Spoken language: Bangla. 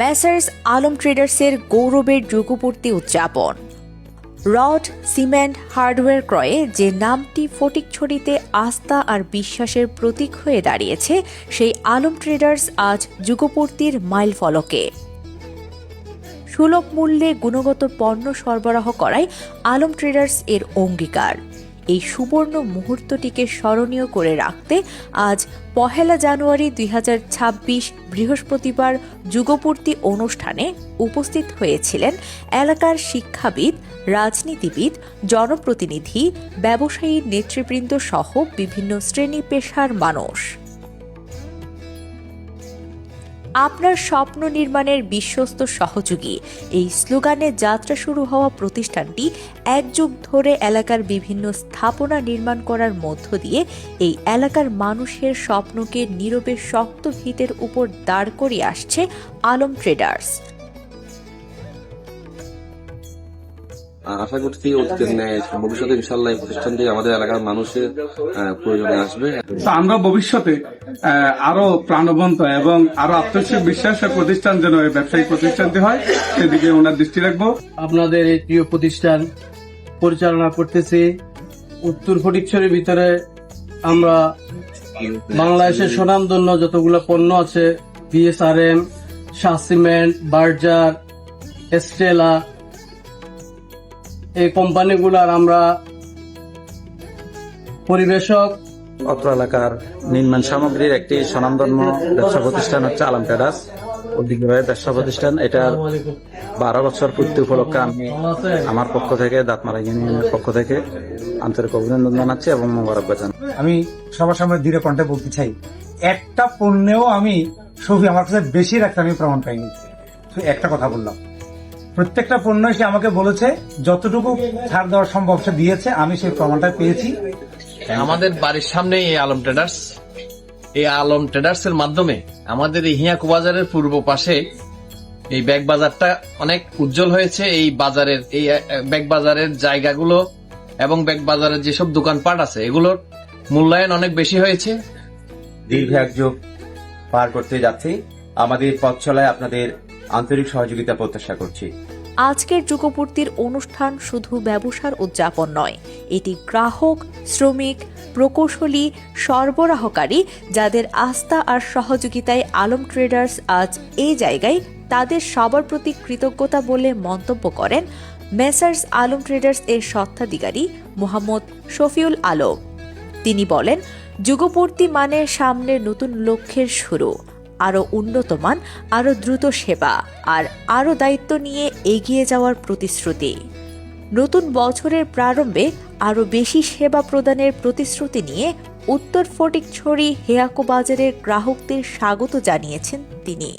মেসার্স আলম ট্রেডার্সের গৌরবের যুগপূর্তি উদযাপন। রড, সিমেন্ট, হার্ডওয়্যার ক্রয়ে যে নামটি ফটিকছড়িতে আস্থা আর বিশ্বাসের প্রতীক হয়ে দাঁড়িয়েছে, সেই আলম ট্রেডার্স আজ যুগপূর্তির মাইলফলকে। সুলভ মূল্যে গুণগত পণ্য সরবরাহ করায় আলম ট্রেডার্স এর অঙ্গীকার। এই সুবর্ণ মুহূর্তটিকে স্মরণীয় করে রাখতে আজ ১ জানুয়ারি ২০২৬ বৃহস্পতিবার যুগপূর্তি অনুষ্ঠানে উপস্থিত হয়েছিলেন এলাকার শিক্ষাবিদ, রাজনীতিবিদ, জনপ্রতিনিধি, ব্যবসায়ী নেতৃবৃন্দ সহ বিভিন্ন শ্রেণী পেশার মানুষ। আপনার স্বপ্ন নির্মাণের বিশ্বস্ত সহযোগী, এই স্লোগানে যাত্রা শুরু হওয়া প্রতিষ্ঠানটি এক যুগ ধরে এলাকার বিভিন্ন স্থাপনা নির্মাণ করার মধ্য দিয়ে এই এলাকার মানুষের স্বপ্নকে নীরবে শক্ত ভিতের উপর দাঁড় করিয়ে আসছে আলম ট্রেডার্স। আশা করছি ভবিষ্যতে ইনশাল্লাহ এই প্রতিষ্ঠানটি আমাদের এলাকার মানুষের প্রয়োজনে আসবে। আমরা ভবিষ্যতে আরো প্রাণবন্ত এবং আরো আত্মবিশ্বাসের প্রতিষ্ঠান যেন ব্যবসায়িক প্রতিষ্ঠানটি হয়, সেদিকে ওনার দৃষ্টি রাখবো। আপনাদের এই প্রিয় প্রতিষ্ঠান পরিচালনা করতেছি উত্তর ফটিকছড়ির ভিতরে। আমরা বাংলাদেশের স্বনামধন্য যতগুলো পণ্য আছে, বিএসআরএম, শাহ সিমেন্ট, বার্জার, এস্টেলা, এই কোম্পানিগুলার আমরা পরিবেশক। অত্র এলাকার নির্মাণ সামগ্রীর একটি স্বনামধন্য ব্যবসা প্রতিষ্ঠান হচ্ছে আলম ট্রেডার্স ঐতিহ্যবাহী ব্যবসা প্রতিষ্ঠান। এটার 12 বছর পূর্তি উপলক্ষে আমি আমার পক্ষ থেকে, দাঁতমারা ইউনিয়নের পক্ষ থেকে আন্তরিক অভিনন্দন জানাচ্ছি এবং মোবারকবাদ জানাচ্ছি। আমি সবার সামনে দৃঢ় কণ্ঠে বলতে চাই, একটা পণ্যেও আমি সফি আমার কাছে বেশি রাখতে আমি প্রমাণ পাইনি। একটা কথা বললাম, প্রত্যেকটা পণ্য সে আমাকে বলেছে যতটুকু ছাড় দেওয়া সম্ভব সে দিয়েছে, আমি সেই প্রমাণটা পেয়েছি। আমাদের বাড়ির সামনে এই আলম ট্রেডার্স, এই আলম ট্রেডার্স এর মাধ্যমে আমাদের এই হিয়াকু বাজারের পূর্ব পাশে এই ব্যাগ বাজারটা অনেক উজ্জ্বল হয়েছে। এই বাজারের, এই ব্যাগ বাজারের জায়গাগুলো এবং ব্যাগ বাজারের যেসব দোকানপাট আছে, এগুলোর মূল্যায়ন অনেক বেশি হয়েছে। দীর্ঘ এক যুগ পার করতে যাচ্ছি, আমাদের পথ চলায় আপনাদের আন্তরিক সহযোগিতা প্রত্যাশা করছি। আজকের যুগপূর্তির অনুষ্ঠান শুধু ব্যবসার উদযাপন নয়, এটি গ্রাহক, শ্রমিক, প্রকৌশলী, সরবরাহকারী যাদের আস্থা আর সহযোগিতায় আলম ট্রেডার্স আজ এই জায়গায়, তাদের সবার প্রতি কৃতজ্ঞতা বলে মন্তব্য করেন মেসার্স আলম ট্রেডার্স এর স্বত্বাধিকারী মোহাম্মদ শফিউল আলম। তিনি বলেন, যুগপূর্তি মানে সামনের নতুন লক্ষ্যের শুরু, আরও উন্নতমান, আরও দ্রুত সেবা আর আরও দায়িত্ব নিয়ে এগিয়ে যাওয়ার প্রতিশ্রুতি। নতুন বছরের প্রারম্ভে আরও বেশি সেবা প্রদানের প্রতিশ্রুতি নিয়ে উত্তর ফটিকছড়ি হিয়াকু বাজারের গ্রাহকদের স্বাগত জানিয়েছেন তিনি।